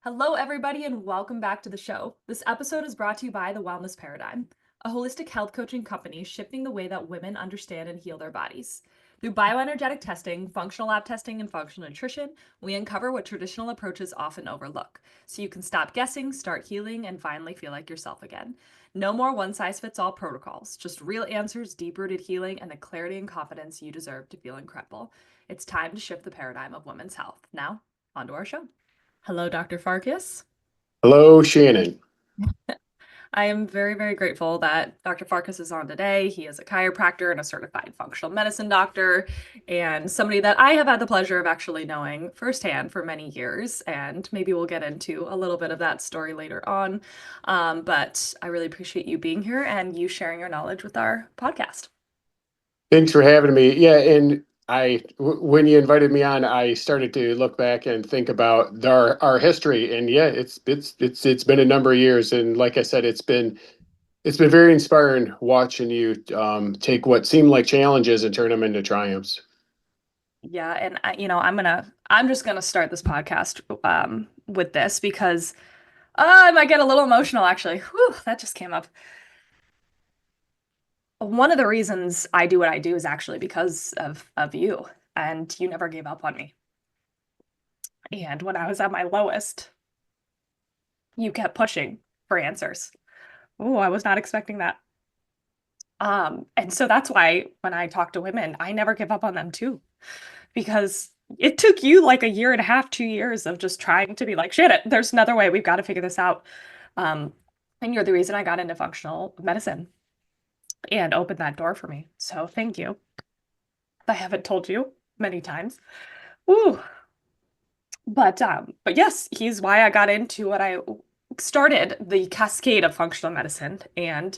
Hello, everybody, and welcome back to the show. This episode is brought to you by The Wellness Paradigm, a holistic health coaching company shifting the way that women understand and heal their bodies. Through bioenergetic testing, functional lab testing, and functional nutrition, we uncover what traditional approaches often overlook, so you can stop guessing, start healing, and finally feel like yourself again. No more one-size-fits-all protocols, just real answers, deep-rooted healing, and the clarity and confidence you deserve to feel incredible. It's time to shift the paradigm of women's health. Now, on to our show. Hello, Dr. Farkas. Hello, Shannon. I am very, very grateful that Dr. Farkas is on today. He is a chiropractor and a certified functional medicine doctor, and somebody that I have had the pleasure of actually knowing firsthand for many years. And maybe we'll get into a little bit of that story later on. But I really appreciate you being here and you sharing your knowledge with our podcast. Thanks for having me. Yeah, and when you invited me on, I started to look back and think about our history, and yeah, it's been a number of years, and like I said, it's been very inspiring watching you take what seemed like challenges and turn them into triumphs. Yeah, and I'm just gonna start this podcast with this because I might get a little emotional actually. Whew, that just came up. One of the reasons I do what I do is actually because of you, and you never gave up on me. And when I was at my lowest, you kept pushing for answers. Oh, I was not expecting that. And so that's why when I talk to women, I never give up on them too, because it took you like a year and a half, 2 years of just trying to be like, shit, there's another way. We've got to figure this out. And you're the reason I got into functional medicine and opened that door for me. So thank you. I haven't told you many times. Ooh. But yes, he's why I got into what I started the cascade of functional medicine. And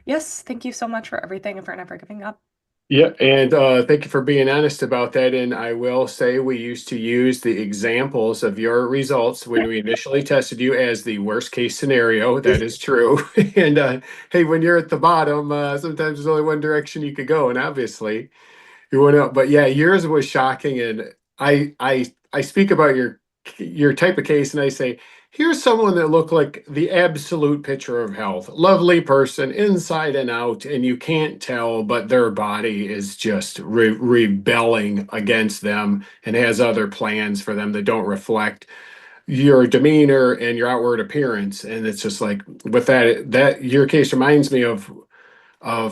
yes, thank you so much for everything and for never giving up. Yeah, and thank you for being honest about that. And I will say we used to use the examples of your results when we initially tested you as the worst case scenario. That is true. And hey, when you're at the bottom, sometimes there's only one direction you could go, and obviously you went up. But yeah, yours was shocking, and I speak about your type of case, and I say, here's someone that looked like the absolute picture of health. Lovely person inside and out, and you can't tell, but their body is just rebelling against them and has other plans for them that don't reflect your demeanor and your outward appearance. And it's just like with that your case reminds me of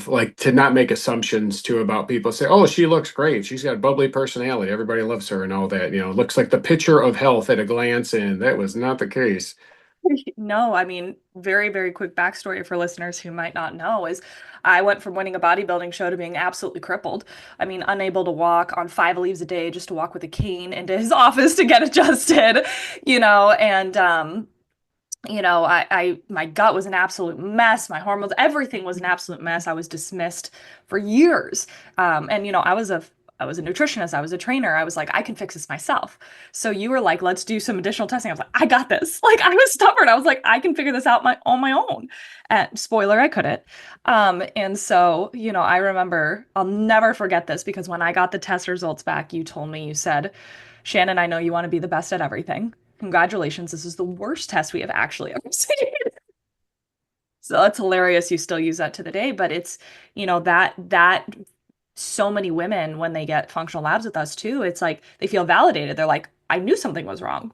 like to not make assumptions too about people. Say, oh, she looks great, she's got a bubbly personality, everybody loves her and all that, looks like the picture of health at a glance, and that was not the case. No, I mean, very, very quick backstory for listeners who might not know is I went from winning a bodybuilding show to being absolutely crippled. I mean, unable to walk on 5 leaves a day just to walk with a cane into his office to get adjusted, and my gut was an absolute mess. My hormones, everything was an absolute mess. I was dismissed for years. And I was a nutritionist. I was a trainer. I was like, I can fix this myself. So you were like, let's do some additional testing. I was like, I got this. Like I was stubborn. I was like, I can figure this out on my own. And spoiler, I couldn't. And so, I remember, I'll never forget this because when I got the test results back, you told me, you said, Shannon, I know you want to be the best at everything. Congratulations, this is the worst test we have actually ever seen. So that's hilarious. You still use that to the day, but it's, that so many women when they get functional labs with us too, it's like they feel validated. They're like, I knew something was wrong,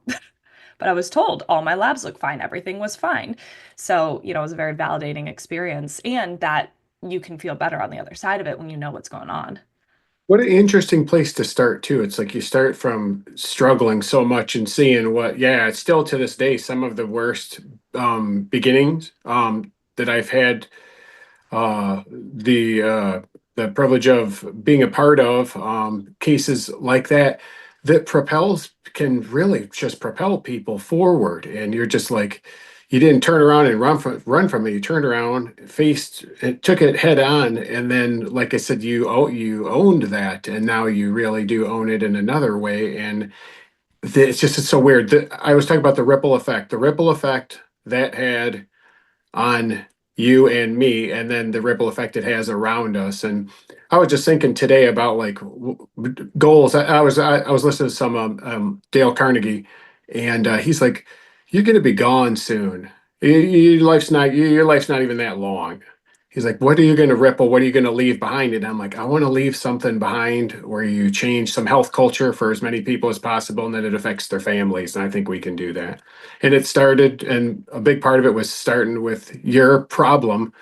but I was told all my labs look fine, everything was fine. So, it was a very validating experience, and that you can feel better on the other side of it when you know what's going on. What an interesting place to start too. It's like you start from struggling so much and seeing what, yeah, it's still to this day some of the worst beginnings that I've had the privilege of being a part of, cases like that that propels can really just propel people forward. And you're just like, you didn't turn around and run from it. You turned around, faced it, took it head on, and then, like I said, you owned that, and now you really do own it in another way. And it's so weird. I was talking about the ripple effect that had on you and me, and then the ripple effect it has around us. And I was just thinking today about like goals. I was listening to some Dale Carnegie, and he's like, you're going to be gone soon. Your life's not even that long. He's like, what are you going to ripple? What are you going to leave behind? And I'm like, I want to leave something behind where you change some health culture for as many people as possible and that it affects their families. And I think we can do that. And it started, and a big part of it was starting with your problem.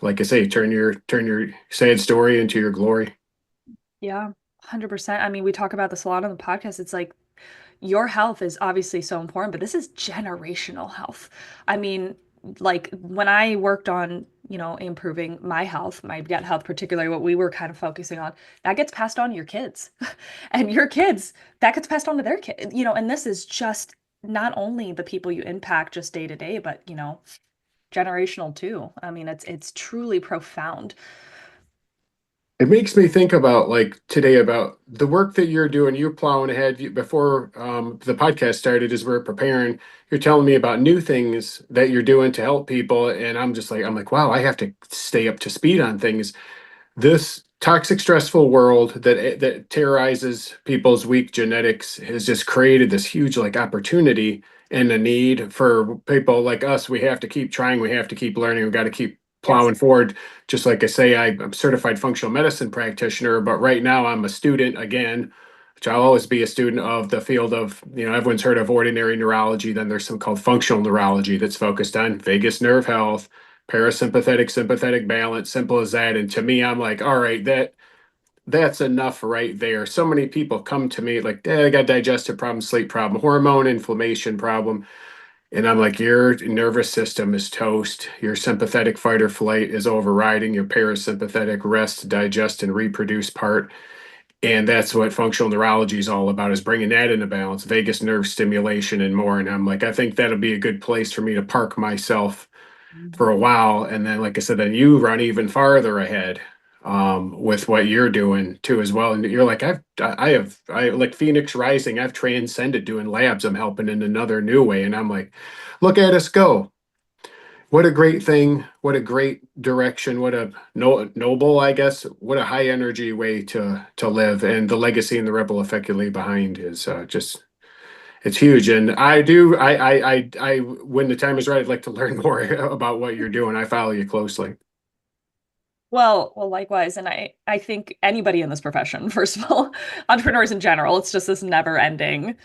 Like I say, turn your sad story into your glory. Yeah, 100%. I mean, we talk about this a lot on the podcast. It's like your health is obviously so important, but this is generational health. I mean, like when I worked on, improving my health, my gut health, particularly what we were kind of focusing on, that gets passed on to your kids. And your kids, that gets passed on to their kids, and this is just not only the people you impact just day to day, but, generational too. I mean, it's truly profound. It makes me think about like today about the work that you're doing. You're plowing ahead before the podcast started as we're preparing. You're telling me about new things that you're doing to help people, and I'm like, wow, I have to stay up to speed on things. This toxic, stressful world that terrorizes people's weak genetics has just created this huge like opportunity and a need for people like us. We have to keep trying. We have to keep learning. We've got to keep Yes. plowing forward. Just like I say, I'm a certified functional medicine practitioner, but right now I'm a student again, which I'll always be a student of the field of, everyone's heard of ordinary neurology. Then there's some called functional neurology that's focused on vagus nerve health, parasympathetic, sympathetic balance, simple as that. And to me, I'm like, all right, that's enough right there. So many people come to me like, I got digestive problem, sleep problem, hormone inflammation problem. And I'm like, your nervous system is toast. Your sympathetic fight or flight is overriding your parasympathetic rest, digest, and reproduce part. And that's what functional neurology is all about, is bringing that into balance, vagus nerve stimulation and more. And I'm like, I think that'll be a good place for me to park myself for a while. And then, like I said, then you run even farther ahead with what you're doing too as well. And you're like, I like Phoenix Rising. I've transcended doing labs. I'm helping in another new way. And I'm like, look at us go. What a great thing. What a great direction. What a noble, I guess. What a high energy way to live. And the legacy and the ripple effect you leave behind is just it's huge, and when the time is right, I'd like to learn more about what you're doing. I follow you closely. Well, likewise. And I think anybody in this profession, first of all, entrepreneurs in general, it's just this never-ending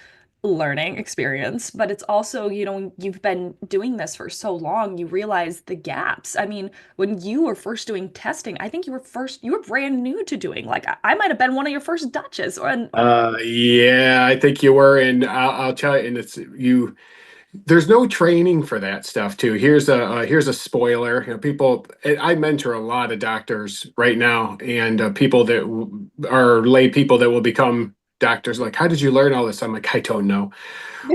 learning experience. But it's also, you've been doing this for so long, you realize the gaps. I mean, when you were first doing testing, I think you were brand new to doing, like, I might have been one of your first Dutches. Yeah, I think you were, and I'll tell you, and it's you. There's no training for that stuff too. Here's a spoiler. People, I mentor a lot of doctors right now, and people that are lay people that will become doctors. Like, how did you learn all this? I'm like, I don't know.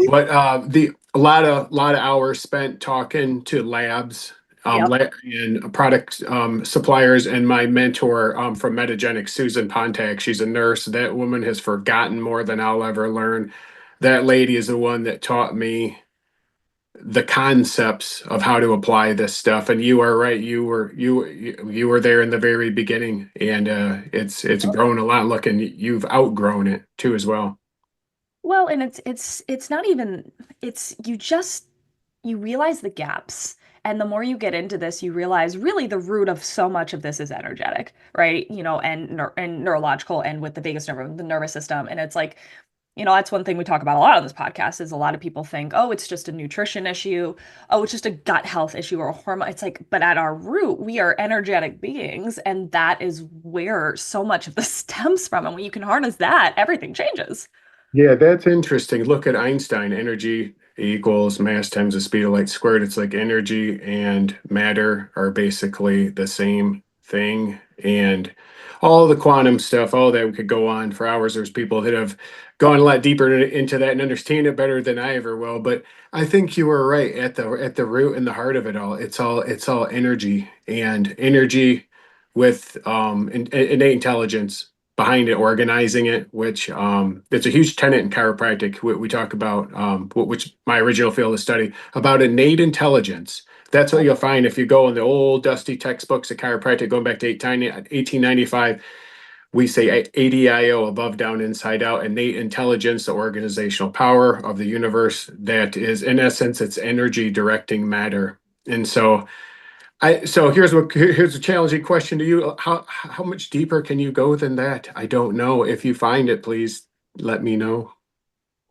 But the a lot of hours spent talking to labs, Yep. and product suppliers, and my mentor from Metagenics, Susan Pontak. She's a nurse. That woman has forgotten more than I'll ever learn. That lady is the one that taught me the concepts of how to apply this stuff. And you are right. You were there in the very beginning, and it's grown a lot. Look, and you've outgrown it too as well. Well, and it's not even it's you realize the gaps. And the more you get into this, you realize really the root of so much of this is energetic, right? And neurological, and with the vagus nerve, the nervous system. And it's like, that's one thing we talk about a lot on this podcast is a lot of people think, oh, it's just a nutrition issue. Oh, it's just a gut health issue or a hormone. It's like, but at our root, we are energetic beings. And that is where so much of this stems from. And when you can harness that, everything changes. Yeah, that's interesting. Look at Einstein, energy equals mass times the speed of light squared. It's like energy and matter are basically the same thing. And all the quantum stuff, all that we could go on for hours. There's people that have gone a lot deeper into that and understand it better than I ever will. But I think you were right at the root and the heart of it all. It's all energy, and energy with innate intelligence behind it, organizing it, which it's a huge tenet in chiropractic. We talk about, which my original field of study, about innate intelligence. That's what you'll find if you go in the old dusty textbooks of chiropractic going back to 1895. we say ADIO, above, down, inside out, innate intelligence, the organizational power of the universe that is, in essence, it's energy directing matter. And so here's a challenging question to you. How much deeper can you go than that? I don't know. If you find it, please let me know.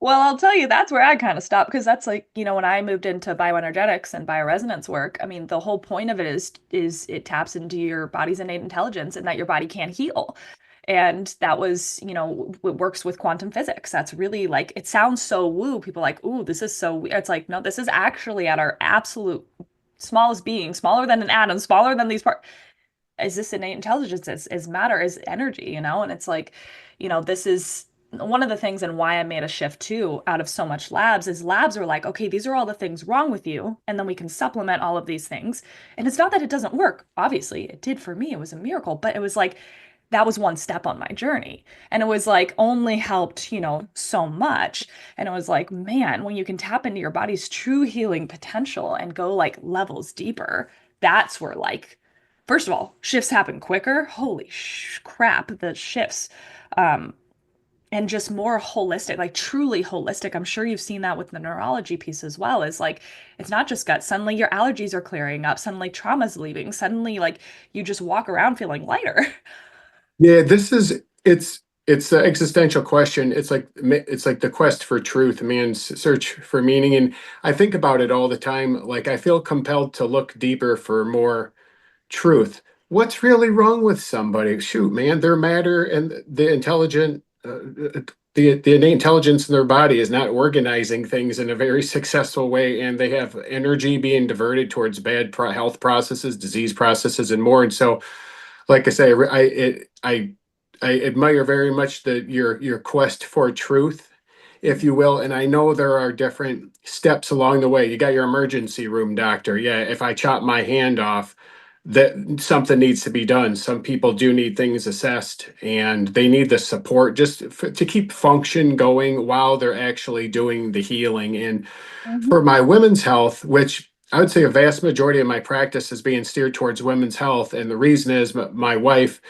Well, I'll tell you, that's where I kind of stopped because that's like, when I moved into bioenergetics and bioresonance work, I mean, the whole point of it is it taps into your body's innate intelligence and that your body can heal. And that was, it works with quantum physics. That's really like, it sounds so woo. People are like, ooh, this is so weird. It's like, no, this is actually at our absolute smallest being, smaller than an atom, smaller than these parts. Is this innate intelligence, is matter, is energy, and it's like, this is one of the things, and why I made a shift too out of so much labs is labs are like, okay, these are all the things wrong with you, and then we can supplement all of these things. And it's not that it doesn't work. Obviously it did for me, it was a miracle, but it was like that was one step on my journey, and it was like only helped, so much. And it was like, man, when you can tap into your body's true healing potential and go like levels deeper, that's where, like, first of all, shifts happen quicker. Holy crap, the shifts. Um, and just more holistic, like truly holistic. I'm sure you've seen that with the neurology piece as well. Is like, it's not just gut. Suddenly your allergies are clearing up. Suddenly trauma's leaving. Suddenly, like, you just walk around feeling lighter. Yeah, it's the existential question. It's like the quest for truth, man's search for meaning. And I think about it all the time. Like I feel compelled to look deeper for more truth. What's really wrong with somebody? Shoot, man, their matter and the innate intelligence in their body is not organizing things in a very successful way, and they have energy being diverted towards bad health processes, disease processes, and more. And so, like I say, I admire very much your quest for truth, if you will. And I know there are different steps along the way. You got your emergency room doctor. Yeah, if I chop my hand off, that something needs to be done. Some people do need things assessed, and they need the support just to keep function going while they're actually doing the healing. And Mhm. for my women's health, which I would say a vast majority of my practice is being steered towards women's health, and the reason is my wife,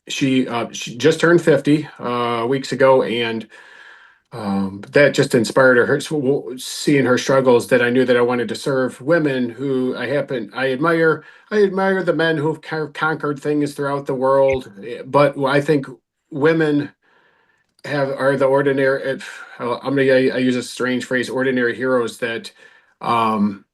she just turned 50 weeks ago, and that just inspired her. Seeing her struggles, that I knew that I wanted to serve women who I admire the men who've kind of conquered things throughout the world, but I think women are the ordinary. I use a strange phrase, ordinary heroes that um,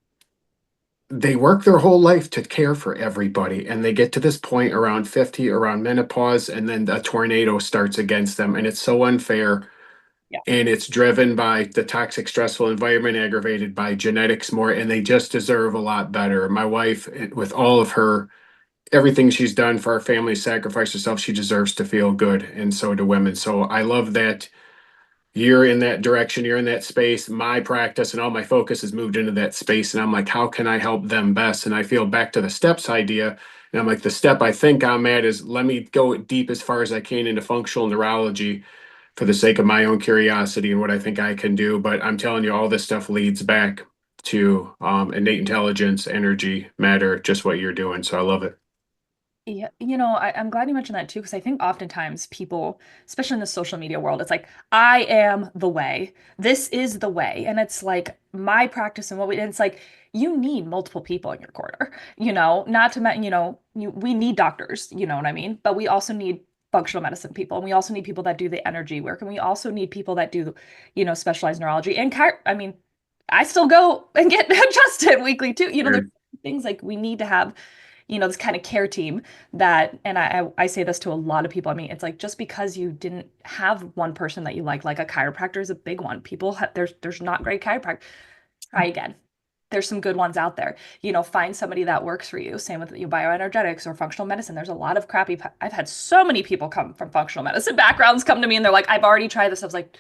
they work their whole life to care for everybody, and they get to this point around 50, around menopause, and then a tornado starts against them, and it's so unfair. Yeah. And it's driven by the toxic, stressful environment, aggravated by genetics more, and they just deserve a lot better. My wife, with all of her everything she's done for our family, sacrificed herself, she deserves to feel good, and so do women. So I love that you're in that direction, you're in that space. My practice and all my focus has moved into that space, and I'm like, how can I help them best? And I feel back to the steps idea, and I'm like, the step I think I'm at is, let me go deep as far as I can into functional neurology for the sake of my own curiosity and what I think I can do. But I'm telling you, all this stuff leads back to innate intelligence, energy, matter, just what you're doing. So I love it. Yeah, I'm glad you mentioned that too, because I think oftentimes people, especially in the social media world, it's like, I am the way. This is the way. And it's like my practice and and it's like, you need multiple people in your corner, not to mention, we need doctors, you know what I mean? But we also need functional medicine people. And we also need people that do the energy work. And we also need people that do, specialized neurology and I mean, I still go and get adjusted weekly too. There's Sure. things like we need to have this kind of care team that, and I say this to a lot of people. I mean, it's like, just because you didn't have one person that you like a chiropractor is a big one. People there's not great chiropractor. Try again. There's some good ones out there. Find somebody that works for you. Same with bioenergetics or functional medicine. There's a lot of crappy. I've had so many people come from functional medicine backgrounds come to me and they're like, I've already tried this. I was like,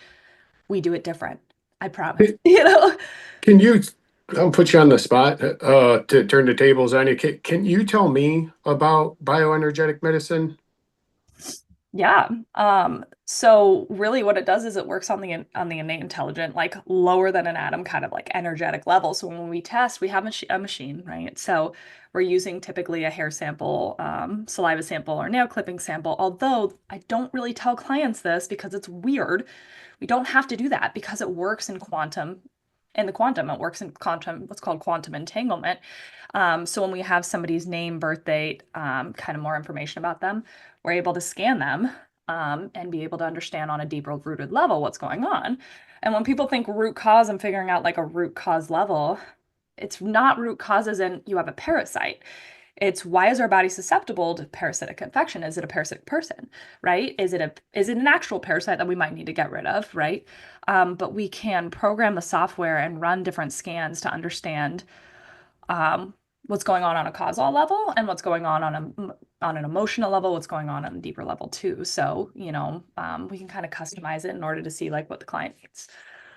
we do it different. I promise. Can you, I'll put you on the spot to turn the tables on you. Can you tell me about bioenergetic medicine? Yeah. So really what it does is it works on the innate intelligent, like lower than an atom kind of like energetic level. So when we test, we have a machine, right? So we're using typically a hair sample, saliva sample, or nail clipping sample. Although I don't really tell clients this because it's weird. We don't have to do that because it works in quantum. In the quantum, it works in quantum, what's called quantum entanglement. So when we have somebody's name, birth date, kind of more information about them, we're able to scan them and be able to understand on a deeper rooted level what's going on. And when people think root cause and figuring out like a root cause level, it's not root causes and you have a parasite. It's why is our body susceptible to parasitic infection? Is it a parasitic person, right? Is it an actual parasite that we might need to get rid of, right? But we can program the software and run different scans to understand what's going on a causal level and what's going on an emotional level, what's going on a deeper level too. So, we can kind of customize it in order to see like what the client needs.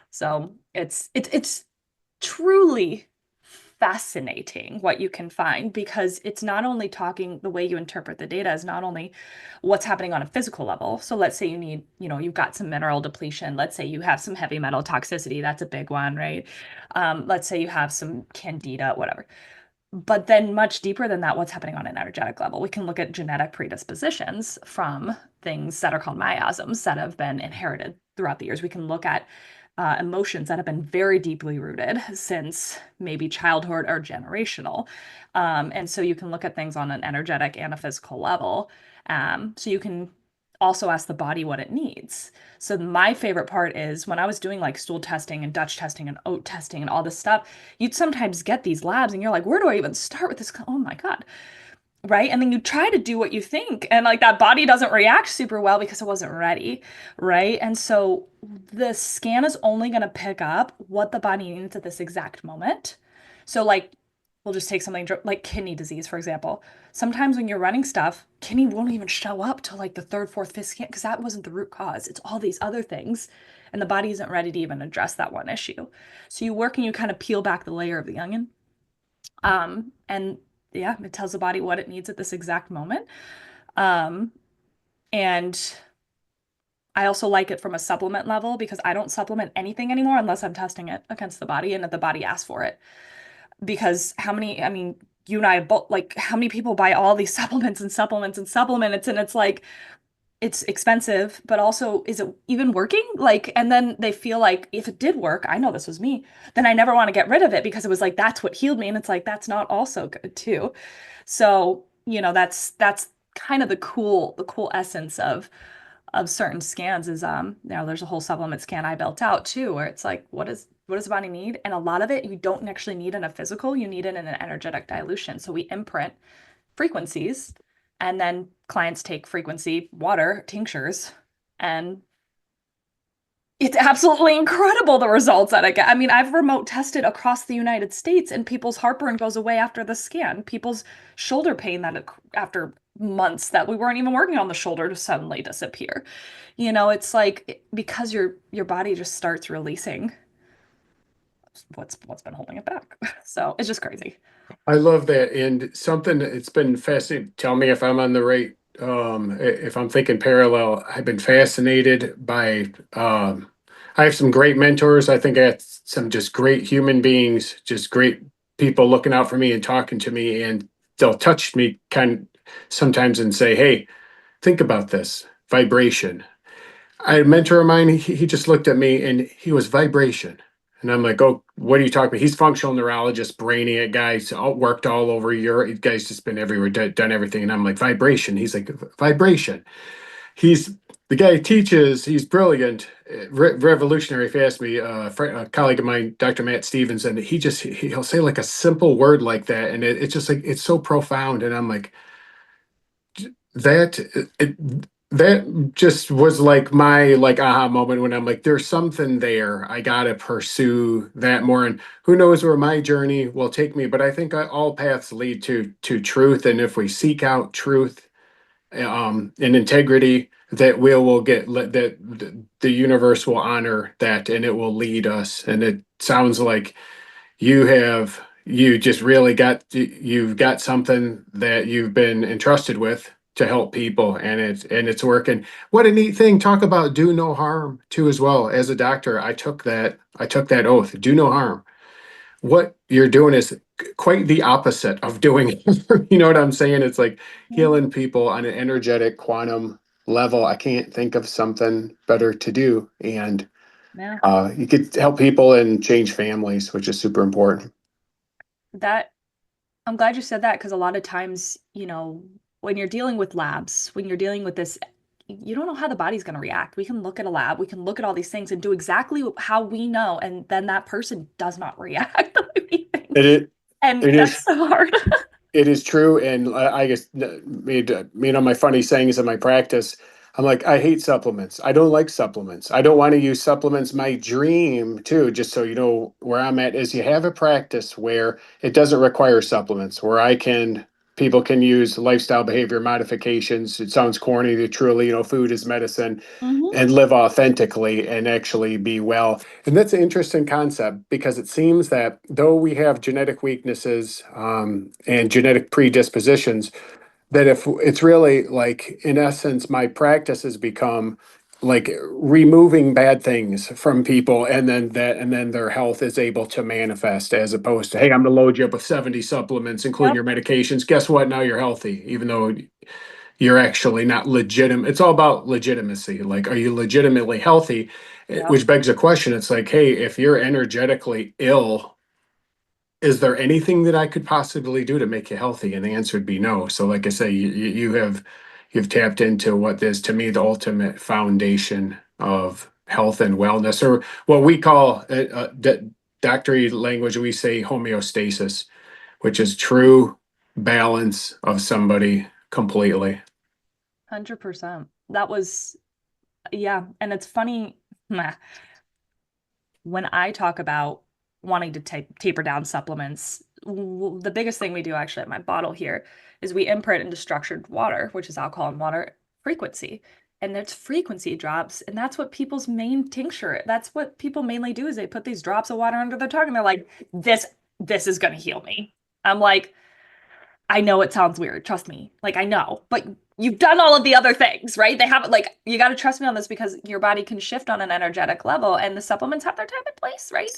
So it's truly fascinating what you can find because it's not only talking the way you interpret the data is not only what's happening on a physical level. So let's say you need, you've got some mineral depletion. Let's say you have some heavy metal toxicity. That's a big one, right? Let's say you have some candida, whatever. But then much deeper than that, what's happening on an energetic level? We can look at genetic predispositions from things that are called miasms that have been inherited throughout the years. We can look at emotions that have been very deeply rooted since maybe childhood or generational. And so you can look at things on an energetic and a physical level. So you can also ask the body what it needs. So my favorite part is when I was doing like stool testing and Dutch testing and oat testing and all this stuff, you'd sometimes get these labs and you're like, where do I even start with this? Oh my God. Right. And then you try to do what you think, and like that body doesn't react super well because it wasn't ready. Right. And so the scan is only going to pick up what the body needs at this exact moment. So, like, we'll just take something like kidney disease, for example. Sometimes when you're running stuff, kidney won't even show up till like the third, fourth, fifth scan because that wasn't the root cause. It's all these other things. And the body isn't ready to even address that one issue. So you work and you kind of peel back the layer of the onion. And yeah, it tells the body what it needs at this exact moment. Um, and I also like it from a supplement level because I don't supplement anything anymore unless I'm testing it against the body and that the body asks for it. Because I mean, you and I both like how many people buy all these supplements and supplements and supplements, and it's like it's expensive, but also is it even working? Like, and then they feel like if it did work, I know this was me, then I never want to get rid of it because it was like that's what healed me. And it's like that's not also good too. So, that's kind of the cool essence of certain scans is there's a whole supplement scan I built out too, where it's like what does the body need? And a lot of it you don't actually need in a physical, you need it in an energetic dilution. So we imprint frequencies and then clients take frequency water tinctures and it's absolutely incredible the results that I get. I mean, I've remote tested across the United States and people's heartburn goes away after the scan. People's shoulder pain that after months that we weren't even working on the shoulder to suddenly disappear. It's like because your body just starts releasing what's been holding it back. So it's just crazy. I love that. And something that's been fascinating. Tell me if I'm on the right, if I'm thinking parallel. I've been fascinated by, I have some great mentors. I think I have some just great human beings, just great people looking out for me and talking to me. And they'll touch me sometimes and say, hey, think about this vibration. I had a mentor of mine, he just looked at me and he was vibration. And I'm like, oh, what are you talking about? He's functional neurologist, brainiac guy, worked all over Europe. Guy's just been everywhere, done everything. And I'm like, vibration. He's like, vibration. He's the guy who teaches, he's brilliant, revolutionary, if you ask me. A colleague of mine, Dr. Matt Stevens, and he'll say like a simple word like that. And it's just like, it's so profound. And I'm like, that it, that just was like my like aha moment when I'm like, there's something there. I gotta pursue that more. And who knows where my journey will take me. But I think all paths lead to truth. And if we seek out truth, and integrity, that will get that the universe will honor that and it will lead us. And it sounds like you just really you've got something that you've been entrusted with to help people, and it's working. What a neat thing. Talk about do no harm too as well. As a doctor, I took that oath, do no harm. What you're doing is quite the opposite of doing. You know what I'm saying? It's like Mhm. healing people on an energetic quantum level. I can't think of something better to do. And Yeah. you could help people and change families, which is super important. That I'm glad you said that because a lot of times, when you're dealing with labs, when you're dealing with this, you don't know how the body's going to react. We can look at a lab, we can look at all these things and do exactly how we know, and then that person does not react the way we It think. is, And it is that's so hard. It is true, and I guess my funny sayings in my practice. I'm like, I hate supplements. I don't like supplements. I don't want to use supplements. My dream, too, just so you know where I'm at, is you have a practice where it doesn't require supplements, where people can use lifestyle behavior modifications. It sounds corny to truly, food is medicine, Hmm. and live authentically and actually be well. And that's an interesting concept because it seems that though we have genetic weaknesses and genetic predispositions, that if it's really like, in essence, my practice has become like removing bad things from people, and then their health is able to manifest, as opposed to, hey, I'm going to load you up with 70 supplements, including Yep. your medications. Guess what? Now you're healthy, even though you're actually not legitimate. It's all about legitimacy. Like, are you legitimately healthy? Yep. Which begs a question. It's like, hey, if you're energetically ill, is there anything that I could possibly do to make you healthy? And the answer would be no. So, like I say, you've tapped into what is to me the ultimate foundation of health and wellness, or what we call doctory language. We say homeostasis, which is true balance of somebody completely. 100%. That was, yeah. And it's funny. When I talk about wanting to taper down supplements, the biggest thing we do actually at my bottle here is we imprint into structured water, which is alcohol and water frequency. And there's frequency drops, and that's what people's main tincture. That's what people mainly do is they put these drops of water under their tongue and they're like, this is gonna heal me. I'm like, I know it sounds weird. Trust me. Like, I know, but you've done all of the other things, right? They haven't, like, you got to trust me on this because your body can shift on an energetic level and the supplements have their time and place, right?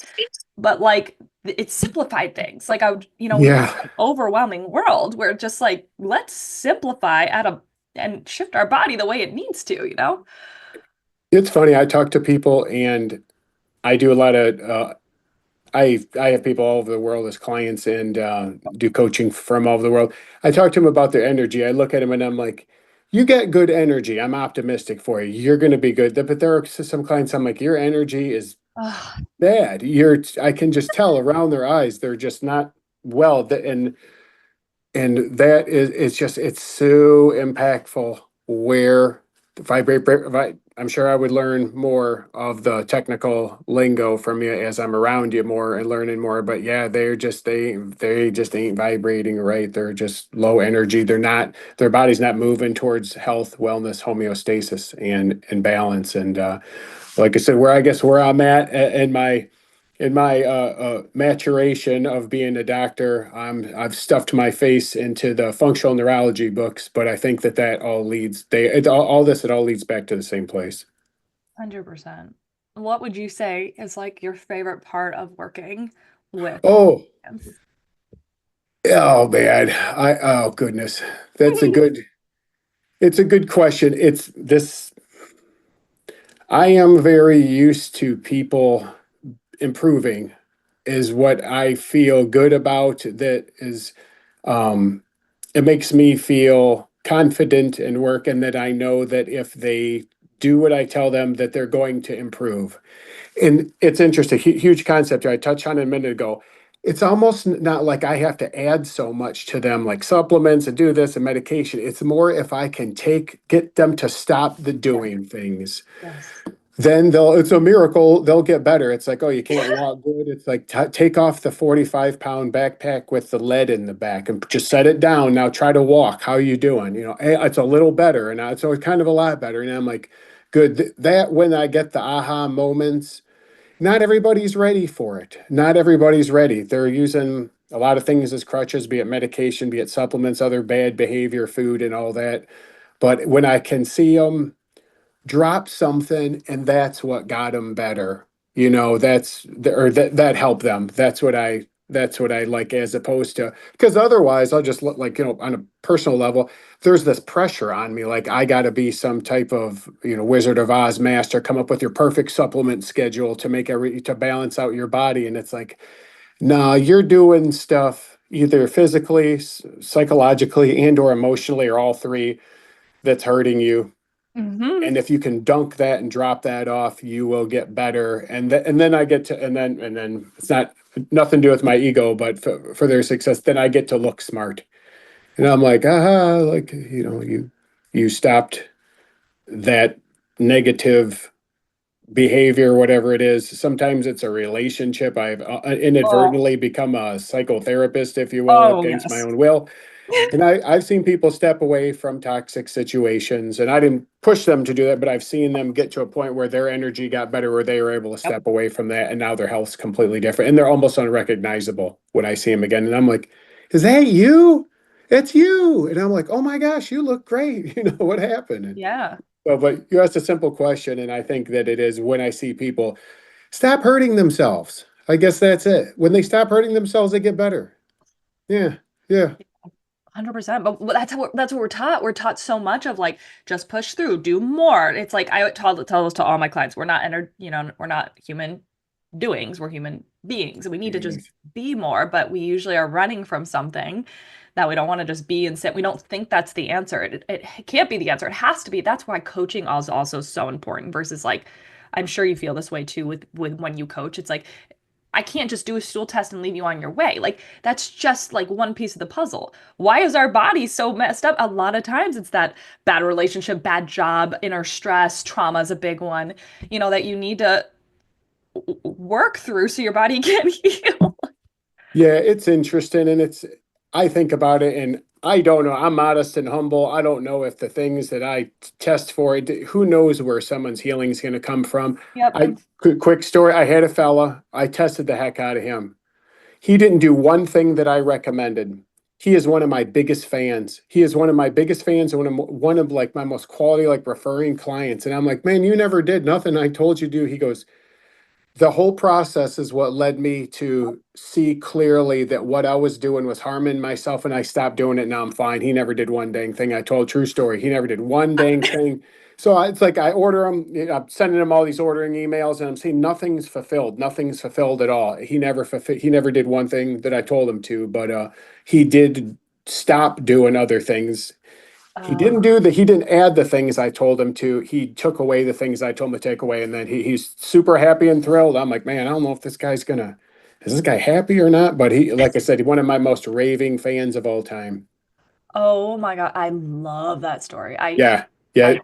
But like, it's simplified things. Like, we live Yeah, in an overwhelming world where just like, let's simplify and shift our body the way it needs to? it's funny. I talk to people, and I do a lot of I have people all over the world as clients, and do coaching from all over the world. I talk to them about their energy. I look at them and I'm like, you get good energy. I'm optimistic for you. You're going to be good. But there are some clients I'm like, your energy is Ugh, bad. I can just tell around their eyes. They're just not well. And that is, it's so impactful where I'm sure I would learn more of the technical lingo from you as I'm around you more and learning more. But yeah, they just ain't vibrating right. They're just low energy. Their body's not moving towards health, wellness, homeostasis, and balance. And like I said, where I'm at in my maturation of being a doctor, I've stuffed my face into the functional neurology books, but I think that all leads it all leads back to the same place. 100%. What would you say is like your favorite part of working with Oh, clients? oh man, oh goodness, that's a good it's a good question. It's this I am very used to people improving is what I feel good about. That is, um, it makes me feel confident in work, and that I know that if they do what I tell them, that they're going to improve. And it's interesting, huge concept I touched on a minute ago. It's almost not like I have to add so much to them, like supplements and do this and medication. It's more if I can get them to stop the Yes. doing things, Yes. then it's a miracle, they'll get better. It's like, oh, you can't walk good. It's like, take off the 45-pound backpack with the lead in the back and just set it down. Now try to walk. How are you doing? Hey, it's a little better. And now it's always kind of a lot better. And I'm like, good. That when I get the aha moments, not everybody's ready for it. Not everybody's ready. They're using a lot of things as crutches, be it medication, be it supplements, other bad behavior, food, and all that. But when I can see them drop something and that's what got them better, that helped them. That's what I like, as opposed to, because otherwise I'll just look like, on a personal level, there's this pressure on me. Like I got to be some type of, Wizard of Oz master, come up with your perfect supplement schedule to balance out your body. And it's like, no, you're doing stuff either physically, psychologically, and or emotionally, or all three, that's hurting you. Hmm. And if you can dunk that and drop that off, you will get better. And then I get to, and then it's not nothing to do with my ego, but for their success, then I get to look smart. And I'm like, like, you stopped that negative behavior, whatever it is. Sometimes it's a relationship. I've Oh, inadvertently become a psychotherapist, if you will, oh against my yes. own will. And I've seen people step away from toxic situations, and I didn't push them to do that, but I've seen them get to a point where their energy got better, where they were able to Yep. step away from that, and now their health's completely different, and they're almost unrecognizable when I see them again. And I'm like, "Is that you? It's you!" And I'm like, "Oh my gosh, you look great! What happened?" And Yeah. so, but you asked a simple question, and I think that it is when I see people stop hurting themselves. I guess that's it. When they stop hurting themselves, they get better. Yeah, yeah. 100%. But that's what we're taught. We're taught so much of like just push through, do more. It's like I tell this to all my clients. We're not human doings. We're human beings, and we need to just be more. But we usually are running from something that we don't want to just be and sit. We don't think that's the answer. It can't be the answer. It has to be. That's why coaching is also so important versus like I'm sure you feel this way too with when you coach. It's like I can't just do a stool test and leave you on your way. Like that's just like one piece of the puzzle. Why is our body so messed up? A lot of times it's that bad relationship, bad job, inner stress, trauma is a big one, that you need to work through so your body can heal. Yeah, it's interesting, and I think about it, and I don't know. I'm modest and humble. I don't know if the things that I test for, who knows where someone's healing is going to come from. Yep. Quick story. I had a fella, I tested the heck out of him. He didn't do one thing that I recommended. He is one of my biggest fans. He is one of my biggest fans, and one of like my most quality, like, referring clients. And I'm like, man, you never did nothing I told you to do. He goes, the whole process is what led me to see clearly that what I was doing was harming myself, and I stopped doing it. Now I'm fine. He never did one dang thing. I told true story. He never did one dang thing. So it's like I order him, I'm sending him all these ordering emails, and I'm seeing nothing's fulfilled. Nothing's fulfilled at all. He never did one thing that I told him to, but he did stop doing other things. Oh, He didn't add the things I told him to. He took away the things I told him to take away, and then he's super happy and thrilled. I'm like, man, I don't know if is this guy happy or not? But like I said, he's one of my most raving fans of all time. oh my God. I love that story. Yeah, I yeah,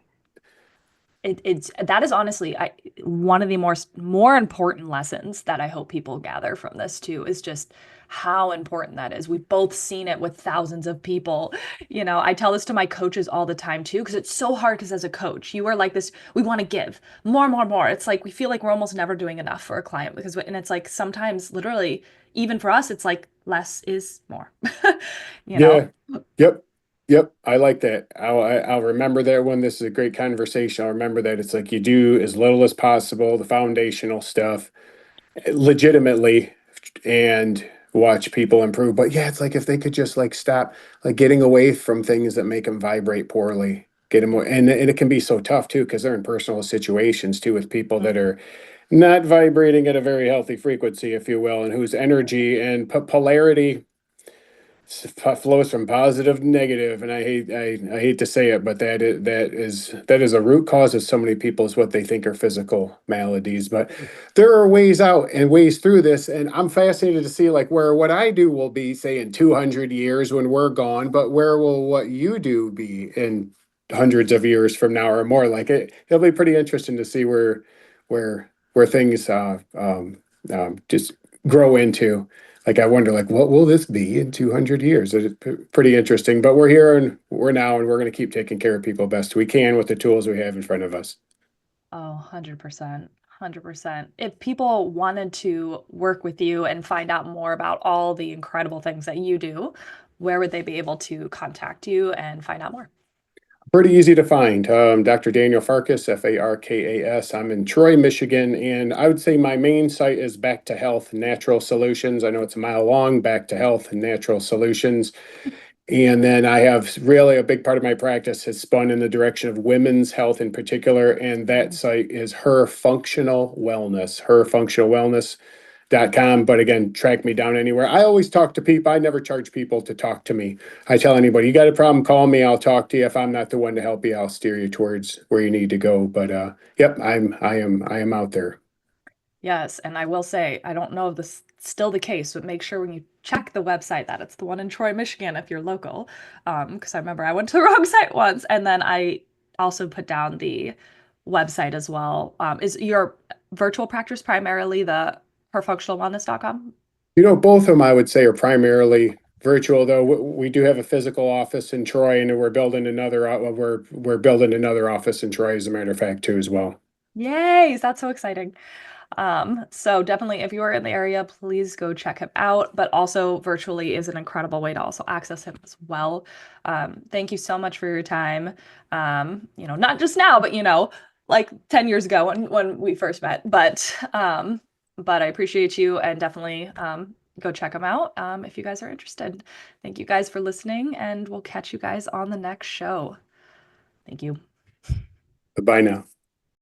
it's that is honestly one of the more important lessons that I hope people gather from this too is just how important that is. We've both seen it with thousands of people. I tell this to my coaches all the time too, because it's so hard because as a coach, you are like this, we want to give more, more, more. It's like we feel like we're almost never doing enough for a client and it's like sometimes literally, even for us, it's like less is more. you know? yeah. Yep. Yep. I like that. I'll remember that when this is a great conversation. I'll remember that it's like you do as little as possible, the foundational stuff, legitimately, and watch people improve. But yeah, it's like if they could just like stop like getting away from things that make them vibrate poorly, get them, and it can be so tough too because they're in personal situations too with people that Mhm. are not vibrating at a very healthy frequency, if you will, and whose energy and polarity flows from positive to negative. And I hate to say it, but that is a root cause of so many people's what they think are physical maladies. But there are ways out and ways through this, and I'm fascinated to see like where what I do will be, say, in 200 years when we're gone, but where will what you do be in hundreds of years from now or more? Like it'll be pretty interesting to see where things just grow into. Like I wonder, like, what will this be in 200 years? It's pretty interesting. But we're here and we're now, and we're going to keep taking care of people best we can with the tools we have in front of us. Oh, 100%. 100%. If people wanted to work with you and find out more about all the incredible things that you do, where would they be able to contact you and find out more? Pretty easy to find. Dr. Daniel Farkas, Farkas. I'm in Troy, Michigan, and I would say my main site is Back to Health Natural Solutions. I know it's a mile long, Back to Health Natural Solutions. And then I have really a big part of my practice has spun in the direction of women's health in particular. And that site is herfunctionalwellness.com. But again, track me down anywhere. I always talk to people. I never charge people to talk to me. I tell anybody, you got a problem, call me. I'll talk to you. If I'm not the one to help you, I'll steer you towards where you need to go. But yep, I am out there. Yes, and I will say, I don't know if this is still the case, but make sure when you check the website that it's the one in Troy, Michigan, if you're local. Because I remember I went to the wrong site once, and then I also put down the website as well. Is your virtual practice primarily the herfunctionalwellness.com? Both of them I would say are primarily virtual, though we do have a physical office in Troy, and we're building another office in Troy, as a matter of fact, too, as well. Yay, that's so exciting. So definitely if you are in the area, please go check him out. But also virtually is an incredible way to also access him as well. Thank you so much for your time. Not just now, but like 10 years ago when we first met. But I appreciate you and definitely go check him out if you guys are interested. Thank you guys for listening, and we'll catch you guys on the next show. Thank you. Bye now.